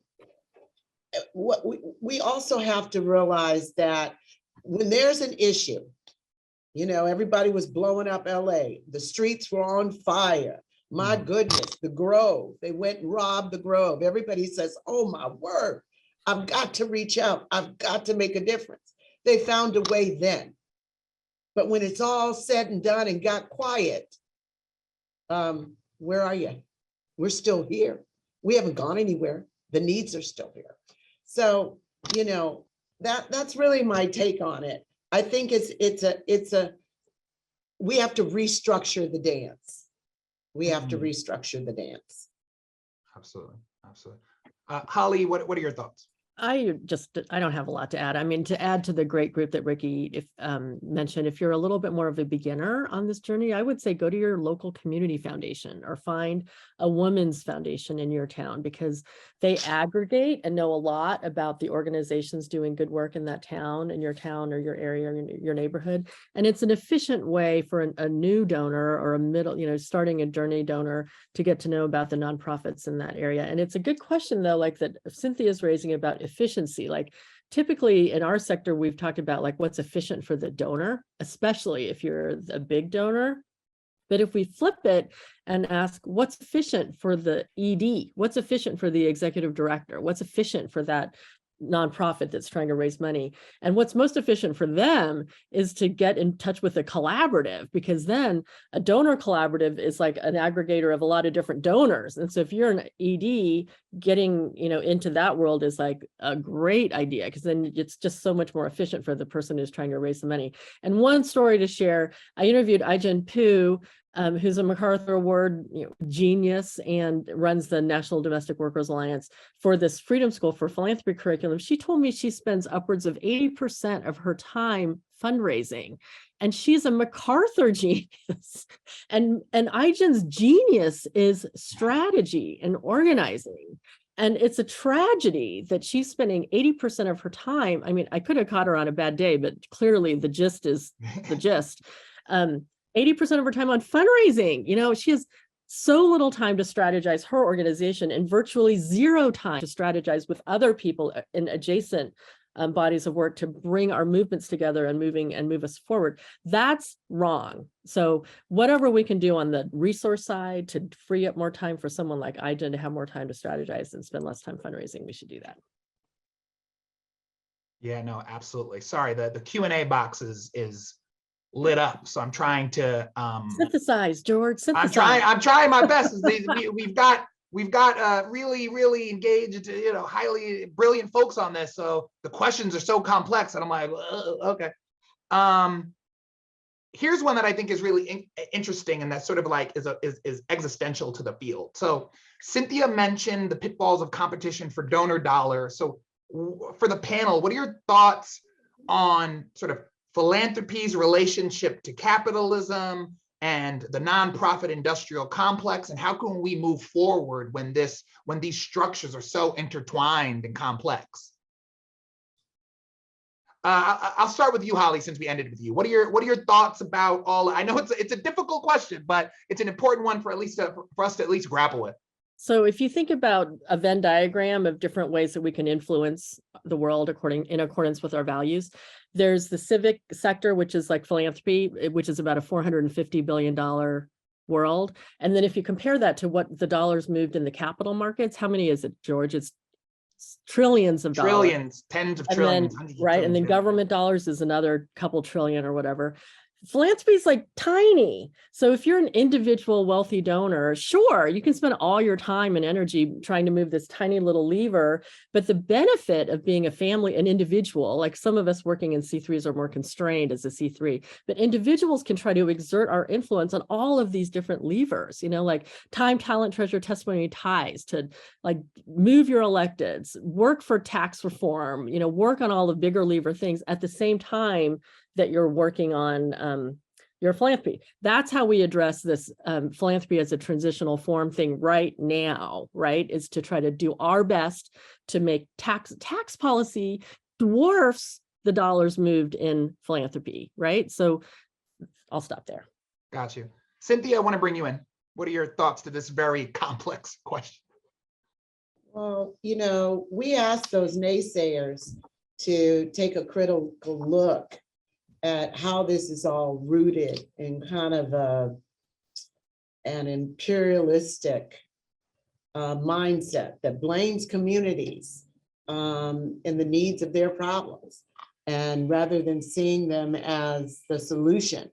what we also have to realize that when there's an issue, you know, everybody was blowing up LA, the streets were on fire. My goodness, the Grove, they went and robbed the Grove. Everybody says, oh my word, I've got to reach out. I've got to make a difference. They found a way then. But when it's all said and done and got quiet, where are you? We're still here. We haven't gone anywhere. The needs are still here. So, you know, that's really my take on it. I think we have to restructure the dance. We have to restructure the dance. Absolutely, absolutely. Holly, what are your thoughts? I don't have a lot to add. I mean, to add to the great group that Ricky mentioned, if you're a little bit more of a beginner on this journey, I would say go to your local community foundation or find a women's foundation in your town, because they aggregate and know a lot about the organizations doing good work in that town, or your area, or your neighborhood. And it's an efficient way for a new donor or a middle, you know, starting a journey donor to get to know about the nonprofits in that area. And it's a good question though, like that Cynthia's raising about efficiency. Like typically in our sector, we've talked about like what's efficient for the donor, especially if you're a big donor. But if we flip it and ask what's efficient for the ED, what's efficient for the executive director, what's efficient for that nonprofit that's trying to raise money, and what's most efficient for them is to get in touch with a collaborative, because then a donor collaborative is like an aggregator of a lot of different donors. And so if you're an ED, getting, you know, into that world is like a great idea, because then it's just so much more efficient for the person who's trying to raise the money. And one story to share, I interviewed Ai-jen Poo, who's a MacArthur Award genius and runs the National Domestic Workers Alliance, for this Freedom School for Philanthropy curriculum. She told me she spends upwards of 80% of her time fundraising, and she's a MacArthur genius. And Ai-jen's genius is strategy and organizing. And it's a tragedy that she's spending 80% of her time. I mean, I could have caught her on a bad day, but clearly the gist is the gist. 80% of her time on fundraising. You know, she has so little time to strategize her organization and virtually zero time to strategize with other people in adjacent bodies of work to bring our movements together and move us forward. That's wrong. So whatever we can do on the resource side to free up more time for someone like Ai-jen to have more time to strategize and spend less time fundraising, we should do that. Yeah, no, absolutely. Sorry, the Q&A box is lit up, so I'm trying to synthesize, George. Synthesize. I'm trying my best. We've got really engaged, you know, highly brilliant folks on this, so the questions are so complex, and I'm like, okay. Here's one that I think is really interesting, and that sort of like is existential to the field. So Cynthia mentioned the pitfalls of competition for donor dollars. So for the panel, what are your thoughts on sort of philanthropy's relationship to capitalism and the nonprofit industrial complex, and how can we move forward when these structures are so intertwined and complex? I'll start with you, Holly, since we ended with you. What are your thoughts about all? I know it's a difficult question, but it's an important one for us to at least grapple with. So if you think about a Venn diagram of different ways that we can influence the world in accordance with our values, there's the civic sector, which is like philanthropy, which is about a $450 billion world. And then if you compare that to what the dollars moved in the capital markets, how many is it, George? It's trillions of dollars. Trillions, tens of trillions. Right. And then government dollars is another couple trillion or whatever. philanthropy is like tiny. So if you're an individual wealthy donor, sure, you can spend all your time and energy trying to move this tiny little lever. But the benefit of being a family, an individual, like some of us working in C3s are more constrained as a C3, but individuals can try to exert our influence on all of these different levers, like time, talent, treasure, testimony, ties, to like move your electeds, work for tax reform, work on all the bigger lever things at the same time that you're working on your philanthropy. That's how we address this philanthropy as a transitional form thing right now, right? Is to try to do our best to make tax policy dwarfs the dollars moved in philanthropy, right? So I'll stop there. Got you. Cynthia, I want to bring you in. What are your thoughts to this very complex question? Well, we asked those naysayers to take a critical look at how this is all rooted in kind of an imperialistic mindset that blames communities in the needs of their problems, and rather than seeing them as the solution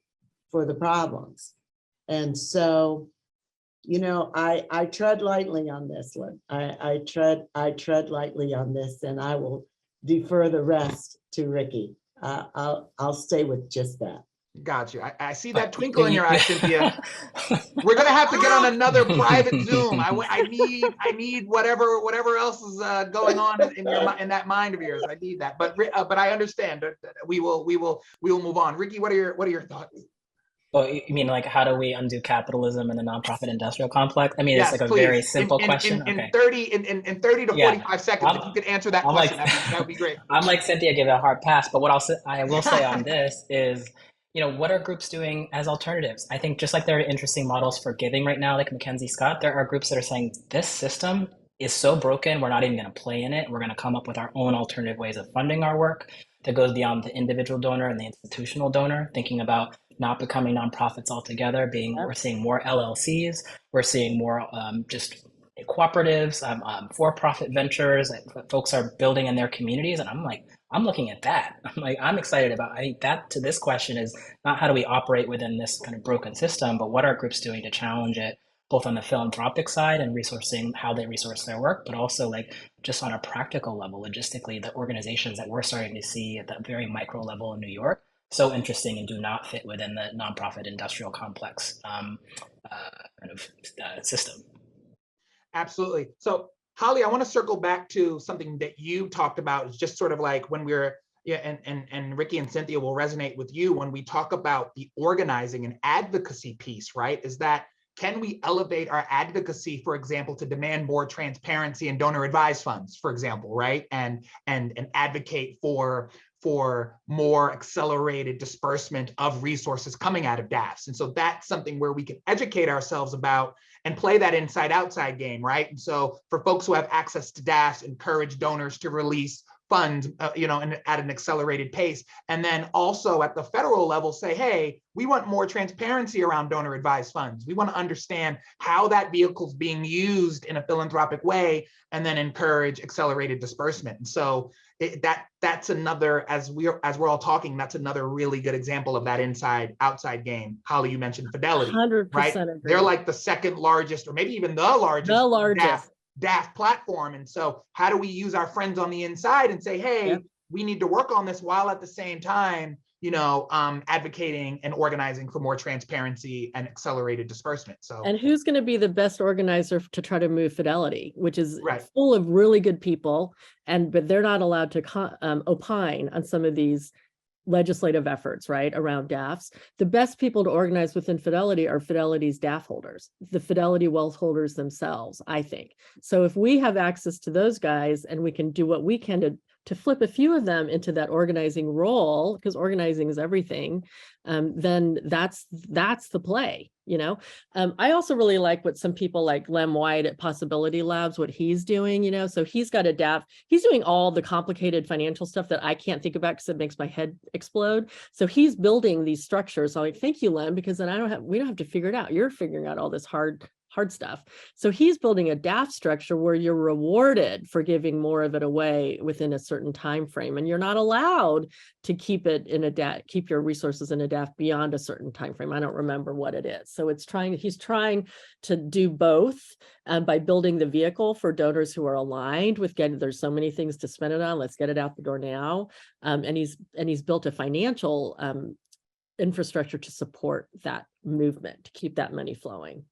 for the problems. And so, I tread lightly on this one. I tread lightly on this, and I will defer the rest to Ricky. I'll stay with just that. Got you. I see that twinkle in your eye, Cynthia. We're gonna have to get on another private Zoom. I need whatever else is going on in that mind of yours. I need that. But I understand. We will move on. Ricky, what are your thoughts? Well, you mean like how do we undo capitalism in the nonprofit industrial complex? I mean, Yes, it's like a please. very simple question. In 30 to 45 seconds, if you could answer that question, that would be great. I'm like Cynthia, give it a hard pass. But what I will say on this is, what are groups doing as alternatives? I think just like there are interesting models for giving right now, like Mackenzie Scott, there are groups that are saying this system is so broken, we're not even going to play in it. We're going to come up with our own alternative ways of funding our work that goes beyond the individual donor and the institutional donor, thinking about not becoming nonprofits altogether, we're seeing more LLCs, we're seeing more just cooperatives, for-profit ventures that folks are building in their communities. And I'm looking at that. I'm excited about, I think that to this question is not how do we operate within this kind of broken system, but what are groups doing to challenge it, both on the philanthropic side and resourcing how they resource their work, but also like just on a practical level, logistically, the organizations that we're starting to see at that very micro level in New York, so interesting and do not fit within the nonprofit industrial complex system. Absolutely. So Holly, I want to circle back to something that you talked about. It's just sort of like when and Ricky and Cynthia will resonate with you when we talk about the organizing and advocacy piece, right? Is that can we elevate our advocacy, for example, to demand more transparency in donor advised funds, for example, right? And advocate for more accelerated disbursement of resources coming out of DAFs. And so that's something where we can educate ourselves about and play that inside-outside game, right? And so for folks who have access to DAFs, encourage donors to release funds, and at an accelerated pace. And then also at the federal level say, hey, we want more transparency around donor advised funds. We want to understand how that vehicle is being used in a philanthropic way, and then encourage accelerated disbursement. And so that's another, as we're all talking, that's another really good example of that inside-outside game. Holly, you mentioned Fidelity, 100% right? agree. They're like the second largest, or maybe even the largest. DAF platform. And so how do we use our friends on the inside and say, hey, we need to work on this while at the same time, advocating and organizing for more transparency and accelerated disbursement. So, and who's going to be the best organizer to try to move Fidelity, which is right. full of really good people, but they're not allowed to opine on some of these legislative efforts, right, around DAFs. The best people to organize within Fidelity are Fidelity's DAF holders, the Fidelity wealth holders themselves, I think. So if we have access to those guys and we can do what we can to flip a few of them into that organizing role, because organizing is everything, then that's the play. I also really like what some people like Lem White at Possibility Labs, what he's doing, so he's got a DAF. He's doing all the complicated financial stuff that I can't think about because it makes my head explode. So he's building these structures. So I'm like, thank you, Lem, because then we don't have to figure it out. You're figuring out all this hard hard stuff. So he's building a DAF structure where you're rewarded for giving more of it away within a certain time frame, and you're not allowed to keep it in a DAF, keep your resources in a DAF beyond a certain time frame. I don't remember what it is. So he's trying to do both by building the vehicle for donors who are aligned with there's so many things to spend it on. Let's get it out the door now. And he's built a financial infrastructure to support that movement, to keep that money flowing.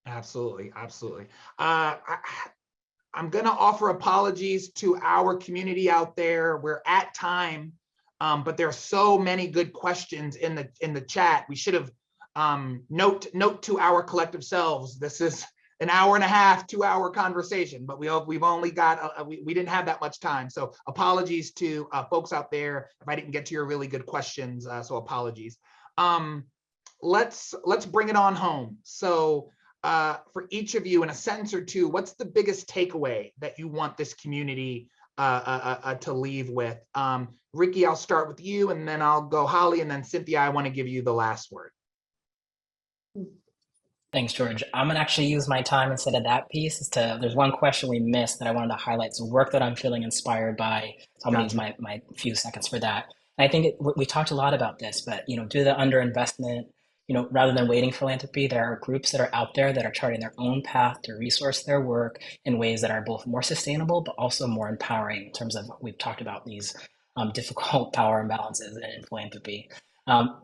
Absolutely, absolutely. I'm going to offer apologies to our community out there. We're at time, but there are so many good questions in the chat. We should have note to our collective selves. This is an hour and a half, 2-hour conversation, but we've only got we didn't have that much time. So apologies to folks out there if I didn't get to your really good questions. So apologies. Let's bring it on home. So for each of you, in a sentence or two, what's the biggest takeaway that you want this community to leave with? Ricky, I'll start with you, and then I'll go Holly, and then Cynthia, I want to give you the last word. Thanks, George. I'm gonna actually use my time instead of that piece. There's one question we missed that I wanted to highlight. So work that I'm feeling inspired by. So I'm gonna use my few seconds for that. And I think we talked a lot about this, but due to the underinvestment, rather than waiting philanthropy, there are groups that are out there that are charting their own path to resource their work in ways that are both more sustainable, but also more empowering in terms of, we've talked about these difficult power imbalances in philanthropy. So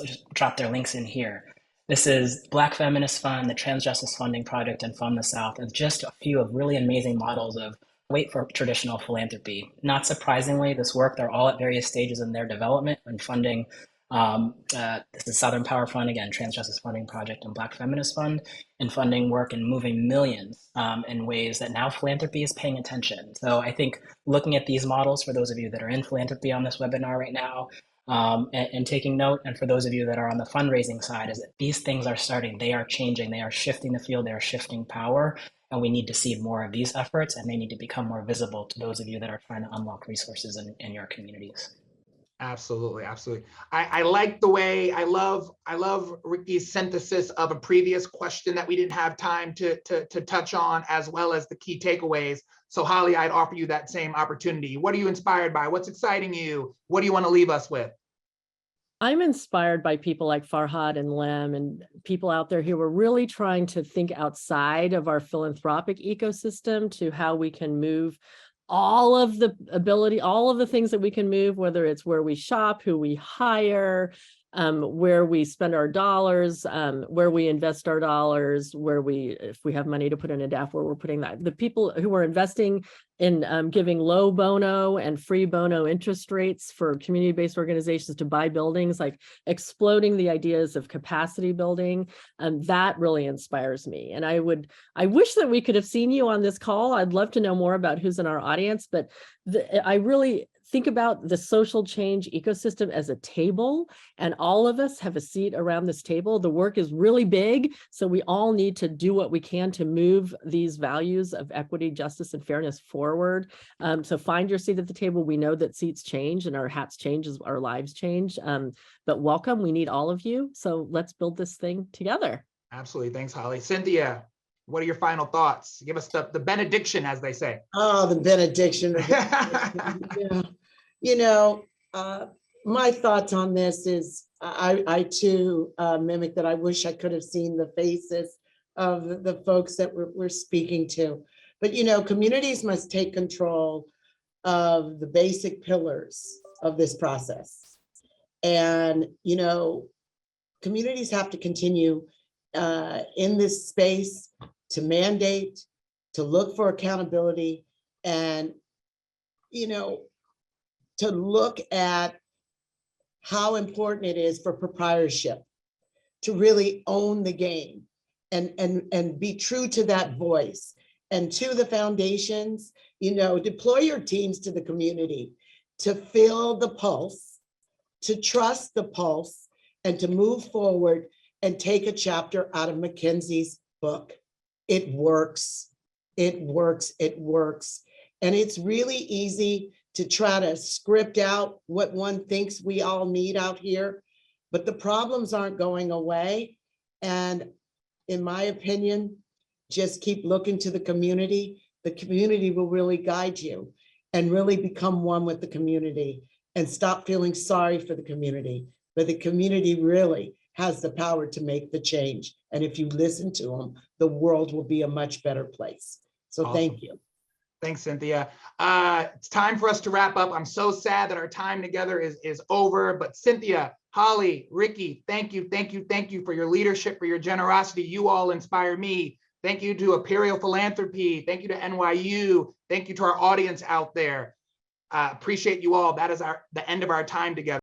just drop their links in here. This is Black Feminist Fund, the Trans Justice Funding Project, and Fund the South, as just a few of really amazing models of wait for traditional philanthropy. Not surprisingly, this work, they're all at various stages in their development and funding. This is Southern Power Fund, again, Trans Justice Funding Project, and Black Feminist Fund, and funding work and moving millions in ways that now philanthropy is paying attention. So I think looking at these models, for those of you that are in philanthropy on this webinar right now, and taking note, and for those of you that are on the fundraising side, is that these things are starting, they are changing, they are shifting the field, they are shifting power, and we need to see more of these efforts, and they need to become more visible to those of you that are trying to unlock resources in your communities. Absolutely, absolutely. I like the way, I love Ricky's synthesis of a previous question that we didn't have time to touch on, as well as the key takeaways. So Holly, I'd offer you that same opportunity. What are you inspired by? What's exciting you? What do you want to leave us with? I'm inspired by people like Farhad and Lem and people out there who are really trying to think outside of our philanthropic ecosystem to how we can move all of the things that we can move, whether it's where we shop, who we hire, where we spend our dollars, where we invest our dollars, if we have money to put in a DAF, where we're putting that. The people who are investing in giving low bono and free bono interest rates for community-based organizations to buy buildings, like exploding the ideas of capacity building, that really inspires me. And I wish that we could have seen you on this call. I'd love to know more about who's in our audience, but I really think about the social change ecosystem as a table, and all of us have a seat around this table. The work is really big, so we all need to do what we can to move these values of equity, justice, and fairness forward. So find your seat at the table. We know that seats change and our hats change as our lives change, but welcome, we need all of you. So let's build this thing together. Absolutely, thanks, Holly. Cynthia, what are your final thoughts? Give us the benediction, as they say. Oh, the benediction. My thoughts on this is I too mimic that. I wish I could have seen the faces of the folks that we're speaking to. But, communities must take control of the basic pillars of this process. And, communities have to continue in this space to mandate, to look for accountability, and, to look at how important it is for proprietorship to really own the game and be true to that voice. And to the foundations, deploy your teams to the community to feel the pulse, to trust the pulse, and to move forward and take a chapter out of Mackenzie's book. It works, it works, it works. And it's really easy to try to script out what one thinks we all need out here, but the problems aren't going away. And in my opinion, just keep looking to the community. The community will really guide you and really become one with the community and stop feeling sorry for the community. But the community really has the power to make the change. And if you listen to them, the world will be a much better place. So thank you. Thanks, Cynthia. It's time for us to wrap up. I'm so sad that our time together is over, but Cynthia, Holly, Ricky, thank you for your leadership, for your generosity. You all inspire me. Thank you to Aperio Philanthropy. Thank you to NYU. Thank you to our audience out there. Appreciate you all. That is the end of our time together.